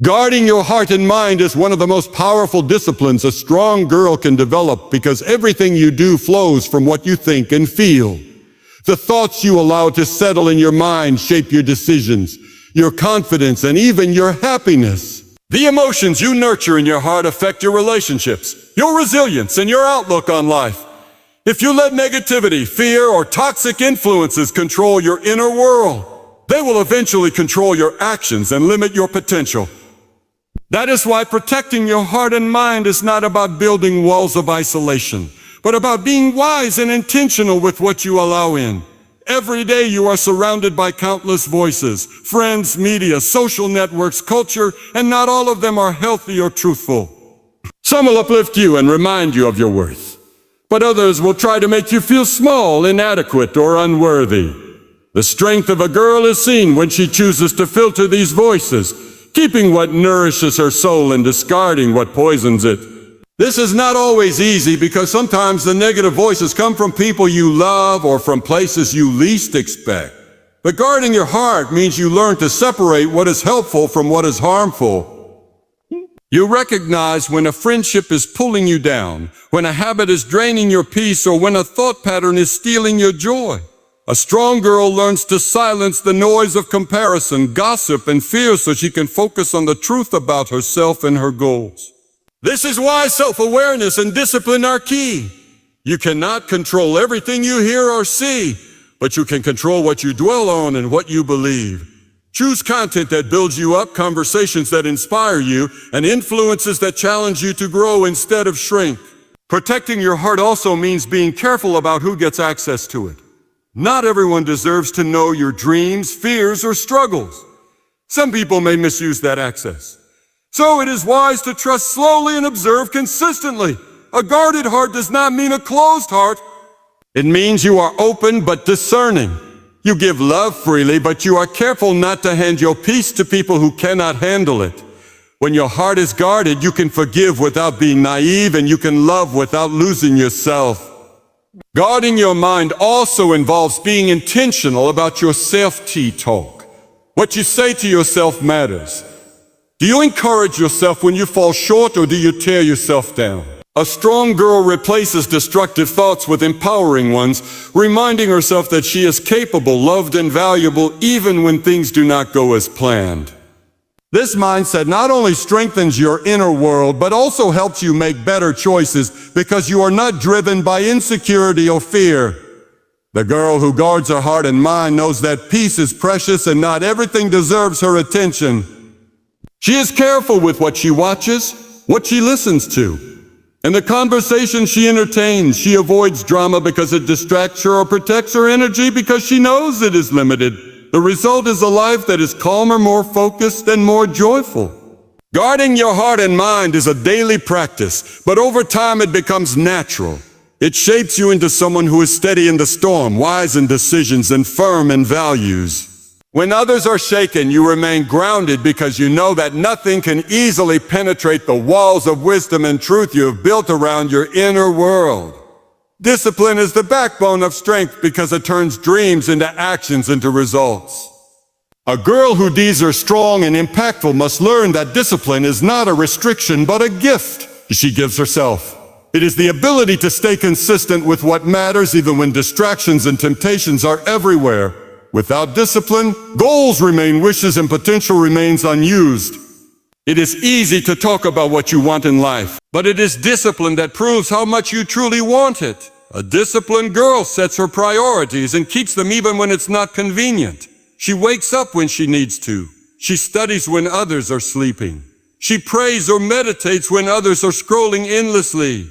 Guarding your heart and mind is one of the most powerful disciplines a strong girl can develop because everything you do flows from what you think and feel. The thoughts you allow to settle in your mind shape your decisions, your confidence, and even your happiness. The emotions you nurture in your heart affect your relationships, your resilience, and your outlook on life. If you let negativity, fear, or toxic influences control your inner world, they will eventually control your actions and limit your potential. That is why protecting your heart and mind is not about building walls of isolation, but about being wise and intentional with what you allow in. Every day you are surrounded by countless voices, friends, media, social networks, culture, and not all of them are healthy or truthful. Some will uplift you and remind you of your worth, but others will try to make you feel small, inadequate, or unworthy. The strength of a girl is seen when she chooses to filter these voices, keeping what nourishes her soul and discarding what poisons it. This is not always easy because sometimes the negative voices come from people you love or from places you least expect. But guarding your heart means you learn to separate what is helpful from what is harmful. You recognize when a friendship is pulling you down, when a habit is draining your peace, or when a thought pattern is stealing your joy. A strong girl learns to silence the noise of comparison, gossip, and fear so she can focus on the truth about herself and her goals. This is why self-awareness and discipline are key. You cannot control everything you hear or see, but you can control what you dwell on and what you believe. Choose content that builds you up, conversations that inspire you, and influences that challenge you to grow instead of shrink. Protecting your heart also means being careful about who gets access to it. Not everyone deserves to know your dreams, fears, or struggles. Some people may misuse that access. So it is wise to trust slowly and observe consistently. A guarded heart does not mean a closed heart. It means you are open but discerning. You give love freely, but you are careful not to hand your peace to people who cannot handle it. When your heart is guarded, you can forgive without being naive, and you can love without losing yourself. Guarding your mind also involves being intentional about your self-talk. What you say to yourself matters. Do you encourage yourself when you fall short, or do you tear yourself down? A strong girl replaces destructive thoughts with empowering ones, reminding herself that she is capable, loved, and valuable even when things do not go as planned. This mindset not only strengthens your inner world, but also helps you make better choices because you are not driven by insecurity or fear. The girl who guards her heart and mind knows that peace is precious and not everything deserves her attention. She is careful with what she watches, what she listens to, and the conversations she entertains. She avoids drama because it distracts her or protects her energy because she knows it is limited. The result is a life that is calmer, more focused, and more joyful. Guarding your heart and mind is a daily practice, but over time it becomes natural. It shapes you into someone who is steady in the storm, wise in decisions, and firm in values. When others are shaken, you remain grounded because you know that nothing can easily penetrate the walls of wisdom and truth you have built around your inner world. Discipline is the backbone of strength because it turns dreams into actions, into results. A girl who is strong and impactful must learn that discipline is not a restriction but a gift she gives herself. It is the ability to stay consistent with what matters even when distractions and temptations are everywhere. Without discipline, goals remain wishes and potential remains unused. It is easy to talk about what you want in life, but it is discipline that proves how much you truly want it. A disciplined girl sets her priorities and keeps them even when it's not convenient. She wakes up when she needs to. She studies when others are sleeping. She prays or meditates when others are scrolling endlessly.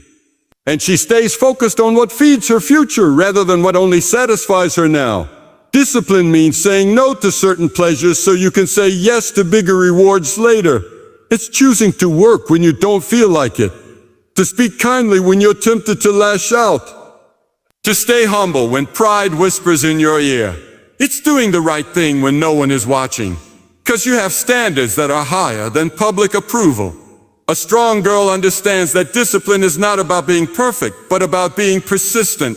And she stays focused on what feeds her future rather than what only satisfies her now. Discipline means saying no to certain pleasures so you can say yes to bigger rewards later. It's choosing to work when you don't feel like it, to speak kindly when you're tempted to lash out, to stay humble when pride whispers in your ear. It's doing the right thing when no one is watching, because you have standards that are higher than public approval. A strong girl understands that discipline is not about being perfect, but about being persistent.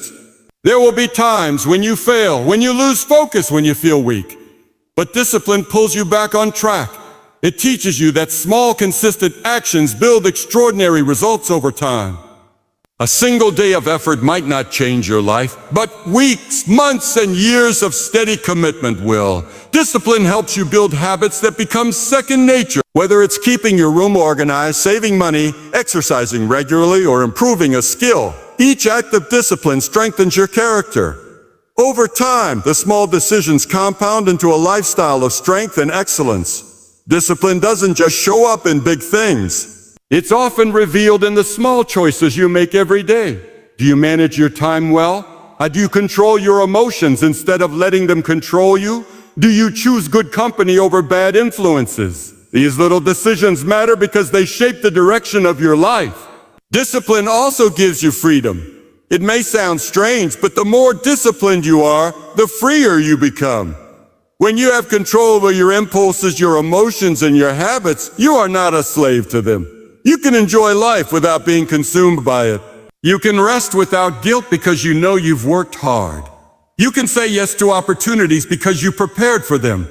There will be times when you fail, when you lose focus, when you feel weak. But discipline pulls you back on track. It teaches you that small, consistent actions build extraordinary results over time. A single day of effort might not change your life, but weeks, months, and years of steady commitment will. Discipline helps you build habits that become second nature. Whether it's keeping your room organized, saving money, exercising regularly, or improving a skill, each act of discipline strengthens your character. Over time, the small decisions compound into a lifestyle of strength and excellence. Discipline doesn't just show up in big things. It's often revealed in the small choices you make every day. Do you manage your time well? Do you control your emotions instead of letting them control you? Do you choose good company over bad influences? These little decisions matter because they shape the direction of your life. Discipline also gives you freedom. It may sound strange, but the more disciplined you are, the freer you become. When you have control over your impulses, your emotions, and your habits, you are not a slave to them. You can enjoy life without being consumed by it. You can rest without guilt because you know you've worked hard. You can say yes to opportunities because you prepared for them.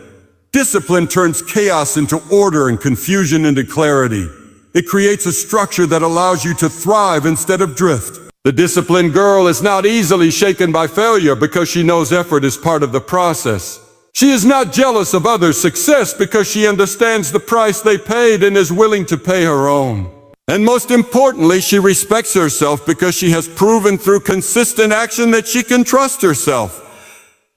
Discipline turns chaos into order and confusion into clarity. It creates a structure that allows you to thrive instead of drift. The disciplined girl is not easily shaken by failure because she knows effort is part of the process. She is not jealous of others' success because she understands the price they paid and is willing to pay her own. And most importantly, she respects herself because she has proven through consistent action that she can trust herself.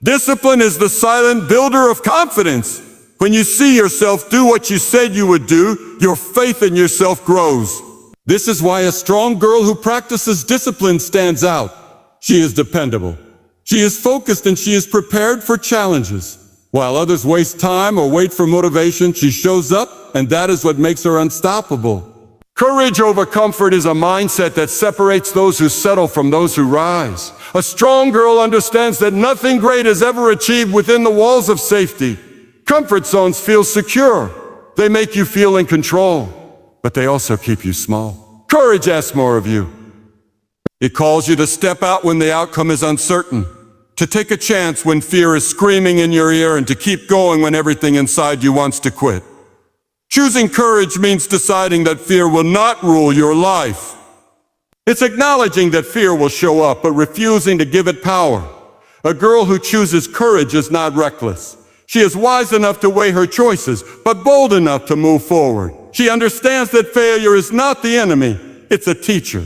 Discipline is the silent builder of confidence. When you see yourself do what you said you would do, your faith in yourself grows. This is why a strong girl who practices discipline stands out. She is dependable. She is focused and she is prepared for challenges. While others waste time or wait for motivation, she shows up, and that is what makes her unstoppable. Courage over comfort is a mindset that separates those who settle from those who rise. A strong girl understands that nothing great is ever achieved within the walls of safety. Comfort zones feel secure. They make you feel in control, but they also keep you small. Courage asks more of you. It calls you to step out when the outcome is uncertain, to take a chance when fear is screaming in your ear, and to keep going when everything inside you wants to quit. Choosing courage means deciding that fear will not rule your life. It's acknowledging that fear will show up, but refusing to give it power. A girl who chooses courage is not reckless. She is wise enough to weigh her choices, but bold enough to move forward. She understands that failure is not the enemy, it's a teacher.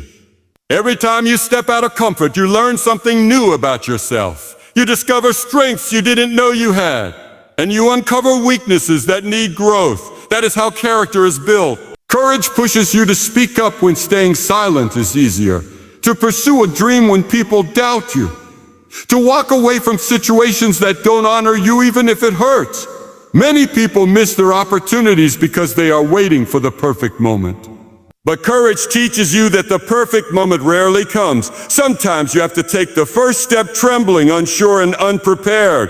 Every time you step out of comfort, you learn something new about yourself. You discover strengths you didn't know you had, and you uncover weaknesses that need growth. That is how character is built. Courage pushes you to speak up when staying silent is easier, to pursue a dream when people doubt you, to walk away from situations that don't honor you even if it hurts. Many people miss their opportunities because they are waiting for the perfect moment. But courage teaches you that the perfect moment rarely comes. Sometimes you have to take the first step trembling, unsure, and unprepared.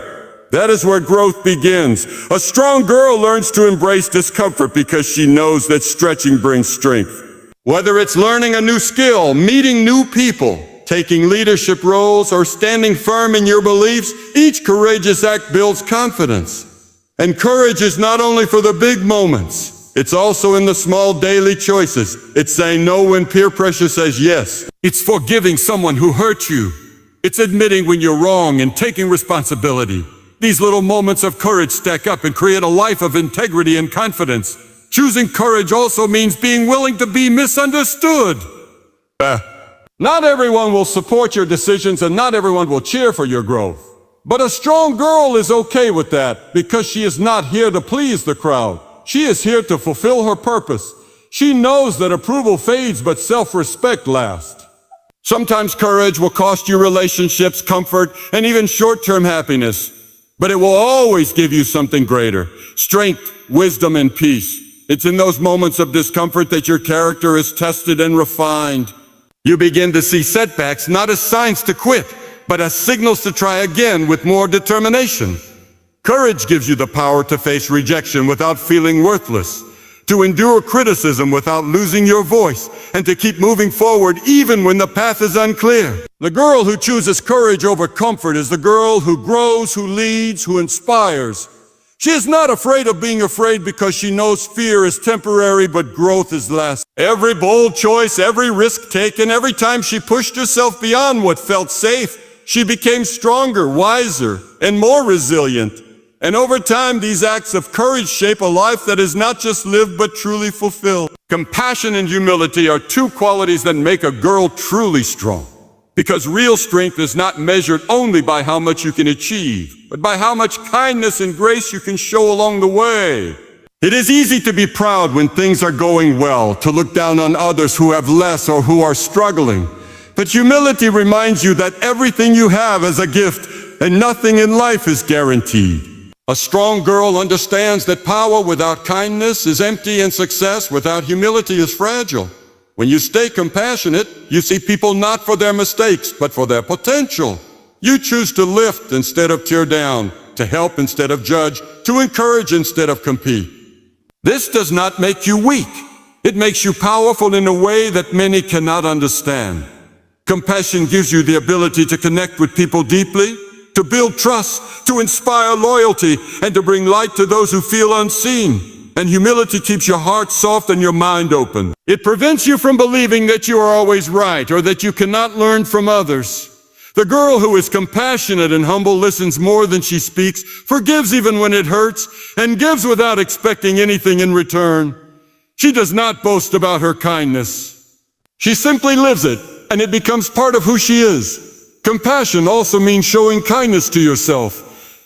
That is where growth begins. A strong girl learns to embrace discomfort because she knows that stretching brings strength. Whether it's learning a new skill, meeting new people, taking leadership roles, or standing firm in your beliefs, each courageous act builds confidence. And courage is not only for the big moments. It's also in the small daily choices. It's saying no when peer pressure says yes. It's forgiving someone who hurt you. It's admitting when you're wrong and taking responsibility. These little moments of courage stack up and create a life of integrity and confidence. Choosing courage also means being willing to be misunderstood. Not everyone will support your decisions and not everyone will cheer for your growth. But a strong girl is okay with that because she is not here to please the crowd. She is here to fulfill her purpose. She knows that approval fades, but self-respect lasts. Sometimes courage will cost you relationships, comfort, and even short-term happiness. But it will always give you something greater: strength, wisdom, and peace. It's in those moments of discomfort that your character is tested and refined. You begin to see setbacks not as signs to quit, but as signals to try again with more determination. Courage gives you the power to face rejection without feeling worthless, to endure criticism without losing your voice, and to keep moving forward even when the path is unclear. The girl who chooses courage over comfort is the girl who grows, who leads, who inspires, She is not afraid of being afraid because she knows fear is temporary, but growth is lasting. Every bold choice, every risk taken, every time she pushed herself beyond what felt safe, she became stronger, wiser, and more resilient. And over time, these acts of courage shape a life that is not just lived, but truly fulfilled. Compassion and humility are two qualities that make a girl truly strong. Because real strength is not measured only by how much you can achieve, but by how much kindness and grace you can show along the way. It is easy to be proud when things are going well, to look down on others who have less or who are struggling. But humility reminds you that everything you have is a gift, and nothing in life is guaranteed. A strong girl understands that power without kindness is empty, and success without humility is fragile. When you stay compassionate, you see people not for their mistakes, but for their potential. You choose to lift instead of tear down, to help instead of judge, to encourage instead of compete. This does not make you weak. It makes you powerful in a way that many cannot understand. Compassion gives you the ability to connect with people deeply, to build trust, to inspire loyalty, and to bring light to those who feel unseen. And humility keeps your heart soft and your mind open. It prevents you from believing that you are always right or that you cannot learn from others. The girl who is compassionate and humble listens more than she speaks, forgives even when it hurts, and gives without expecting anything in return. She does not boast about her kindness. She simply lives it, and it becomes part of who she is. Compassion also means showing kindness to yourself.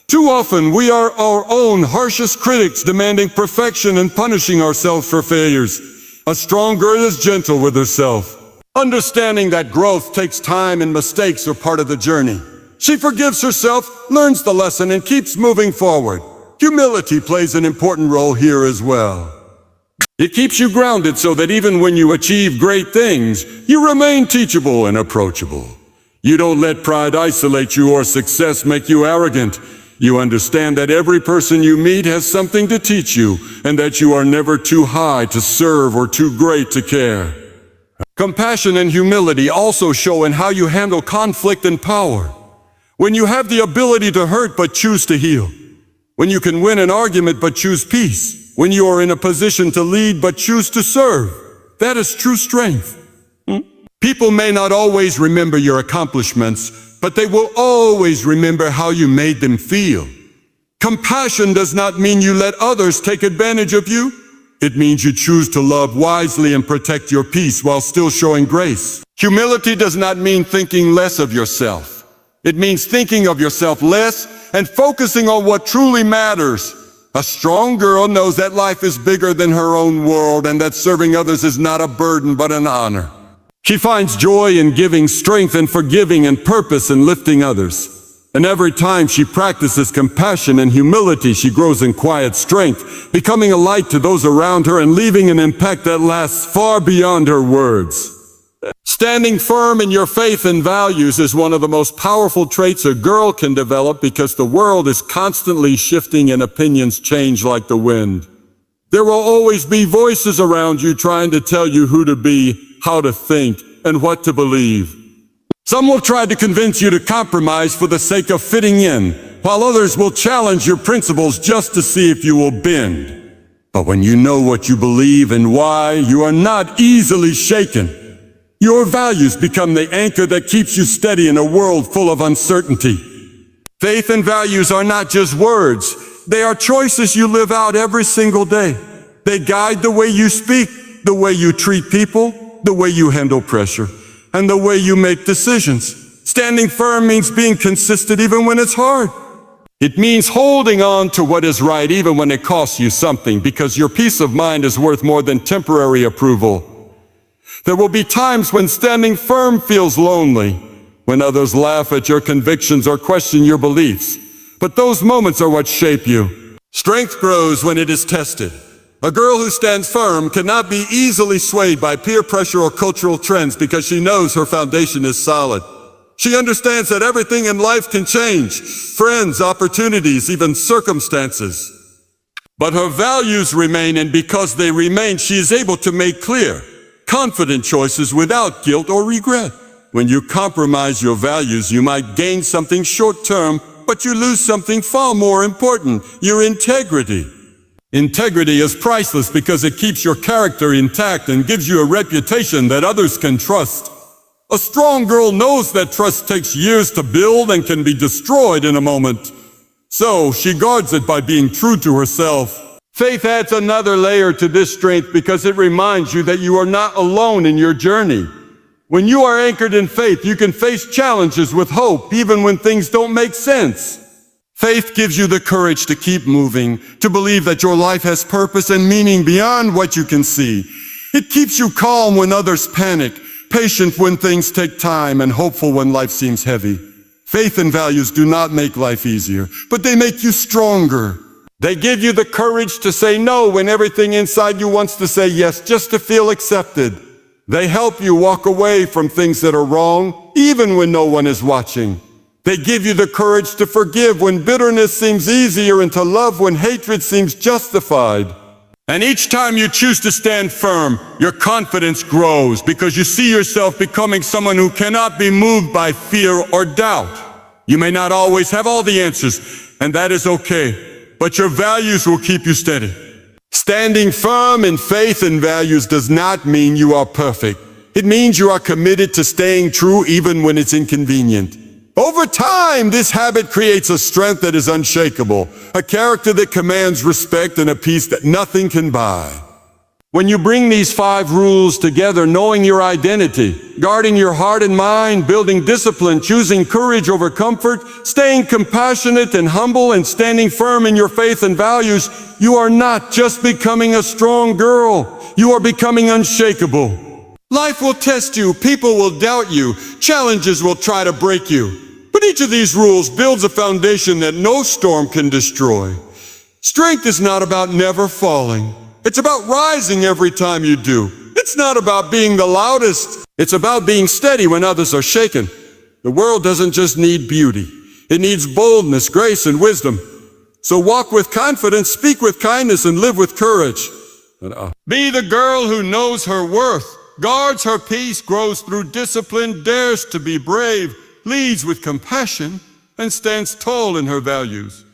Too often, we are our own harshest critics, demanding perfection and punishing ourselves for failures. A strong girl is gentle with herself, understanding that growth takes time and mistakes are part of the journey. She forgives herself, learns the lesson, and keeps moving forward. Humility plays an important role here as well. It keeps you grounded so that even when you achieve great things, you remain teachable and approachable. You don't let pride isolate you or success make you arrogant. You understand that every person you meet has something to teach you, and that you are never too high to serve or too great to care. Compassion and humility also show in how you handle conflict and power. When you have the ability to hurt but choose to heal. When you can win an argument but choose peace. When you are in a position to lead but choose to serve. That is true strength. People may not always remember your accomplishments, but they will always remember how you made them feel. Compassion does not mean you let others take advantage of you. It means you choose to love wisely and protect your peace while still showing grace. Humility does not mean thinking less of yourself. It means thinking of yourself less and focusing on what truly matters. A strong girl knows that life is bigger than her own world and that serving others is not a burden but an honor. She finds joy in giving, strength in forgiving, and purpose in lifting others. And every time she practices compassion and humility, she grows in quiet strength, becoming a light to those around her and leaving an impact that lasts far beyond her words. Standing firm in your faith and values is one of the most powerful traits a girl can develop because the world is constantly shifting and opinions change like the wind. There will always be voices around you trying to tell you who to be, how to think, and what to believe. Some will try to convince you to compromise for the sake of fitting in, while others will challenge your principles just to see if you will bend. But when you know what you believe and why, you are not easily shaken. Your values become the anchor that keeps you steady in a world full of uncertainty. Faith and values are not just words. They are choices you live out every single day. They guide the way you speak, the way you treat people, the way you handle pressure, and the way you make decisions. Standing firm means being consistent even when it's hard. It means holding on to what is right even when it costs you something, because your peace of mind is worth more than temporary approval. There will be times when standing firm feels lonely, when others laugh at your convictions or question your beliefs. But those moments are what shape you. Strength grows when it is tested. A girl who stands firm cannot be easily swayed by peer pressure or cultural trends because she knows her foundation is solid. She understands that everything in life can change, friends, opportunities, even circumstances. But her values remain, and because they remain, she is able to make clear, confident choices without guilt or regret. When you compromise your values, you might gain something short-term, but you lose something far more important, your integrity. Integrity is priceless because it keeps your character intact and gives you a reputation that others can trust. A strong girl knows that trust takes years to build and can be destroyed in a moment. So she guards it by being true to herself. Faith adds another layer to this strength because it reminds you that you are not alone in your journey. When you are anchored in faith, you can face challenges with hope, even when things don't make sense. Faith gives you the courage to keep moving, to believe that your life has purpose and meaning beyond what you can see. It keeps you calm when others panic, patient when things take time, and hopeful when life seems heavy. Faith and values do not make life easier, but they make you stronger. They give you the courage to say no when everything inside you wants to say yes, just to feel accepted. They help you walk away from things that are wrong, even when no one is watching. They give you the courage to forgive when bitterness seems easier and to love when hatred seems justified. And each time you choose to stand firm, your confidence grows because you see yourself becoming someone who cannot be moved by fear or doubt. You may not always have all the answers, and that is okay, but your values will keep you steady. Standing firm in faith and values does not mean you are perfect. It means you are committed to staying true even when it's inconvenient. Over time, this habit creates a strength that is unshakable, a character that commands respect and a peace that nothing can buy. When you bring these 5 rules together, knowing your identity, guarding your heart and mind, building discipline, choosing courage over comfort, staying compassionate and humble, and standing firm in your faith and values, you are not just becoming a strong girl, you are becoming unshakable. Life will test you, people will doubt you, challenges will try to break you. But each of these rules builds a foundation that no storm can destroy. Strength is not about never falling. It's about rising every time you do. It's not about being the loudest. It's about being steady when others are shaken. The world doesn't just need beauty. It needs boldness, grace, and wisdom. So walk with confidence, speak with kindness, and live with courage. Be the girl who knows her worth, guards her peace, grows through discipline, dares to be brave, leads with compassion, and stands tall in her values.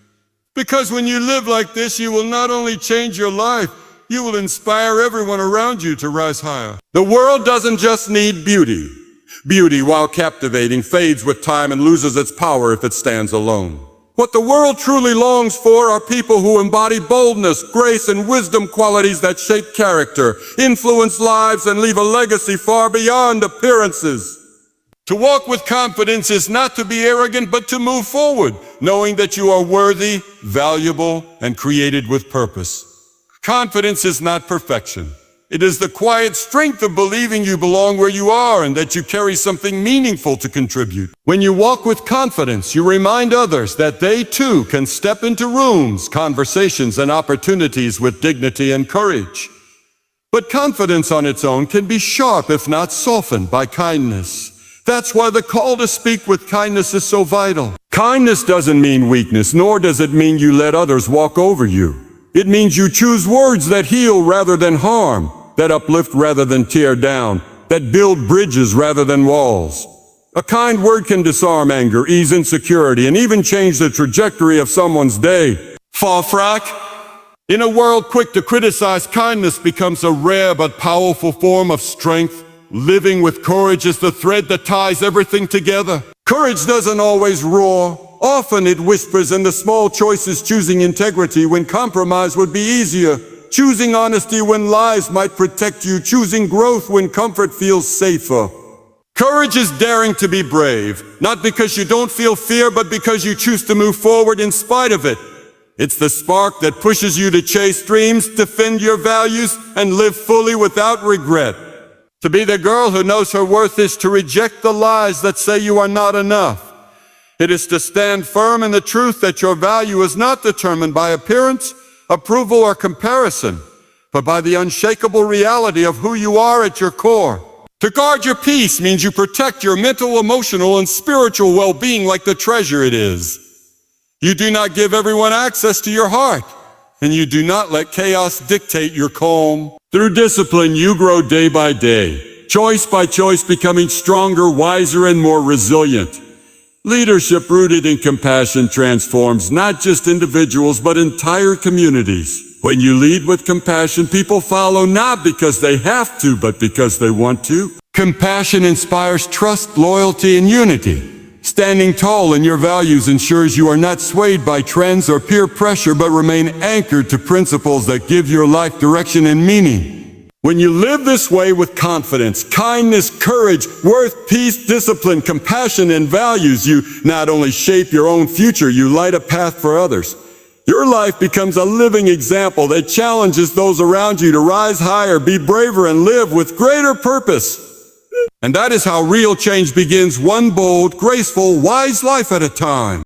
Because when you live like this, you will not only change your life, you will inspire everyone around you to rise higher. The world doesn't just need beauty. Beauty, while captivating, fades with time and loses its power if it stands alone. What the world truly longs for are people who embody boldness, grace, and wisdom, qualities that shape character, influence lives, and leave a legacy far beyond appearances. To walk with confidence is not to be arrogant, but to move forward, knowing that you are worthy, valuable, and created with purpose. Confidence is not perfection. It is the quiet strength of believing you belong where you are and that you carry something meaningful to contribute. When you walk with confidence, you remind others that they too can step into rooms, conversations, and opportunities with dignity and courage. But confidence on its own can be sharp if not softened by kindness. That's why the call to speak with kindness is so vital. Kindness doesn't mean weakness, nor does it mean you let others walk over you. It means you choose words that heal rather than harm, that uplift rather than tear down, that build bridges rather than walls. A kind word can disarm anger, ease insecurity, and even change the trajectory of someone's day. Fall frack. In a world quick to criticize, kindness becomes a rare but powerful form of strength. Living with courage is the thread that ties everything together. Courage doesn't always roar. Often it whispers in the small choices, choosing integrity when compromise would be easier, choosing honesty when lies might protect you, choosing growth when comfort feels safer. Courage is daring to be brave, not because you don't feel fear, but because you choose to move forward in spite of it. It's the spark that pushes you to chase dreams, defend your values, and live fully without regret. To be the girl who knows her worth is to reject the lies that say you are not enough. It is to stand firm in the truth that your value is not determined by appearance, approval, or comparison, but by the unshakable reality of who you are at your core. To guard your peace means you protect your mental, emotional, and spiritual well-being like the treasure it is. You do not give everyone access to your heart, and you do not let chaos dictate your calm. Through discipline, you grow day by day, choice by choice, becoming stronger, wiser, and more resilient. Leadership rooted in compassion transforms not just individuals but entire communities. When you lead with compassion, people follow not because they have to, but because they want to. Compassion inspires trust, loyalty, and unity. Standing tall in your values ensures you are not swayed by trends or peer pressure, but remain anchored to principles that give your life direction and meaning. When you live this way with confidence, kindness, courage, worth, peace, discipline, compassion, and values, you not only shape your own future, you light a path for others. Your life becomes a living example that challenges those around you to rise higher, be braver, and live with greater purpose. And that is how real change begins, one bold, graceful, wise life at a time.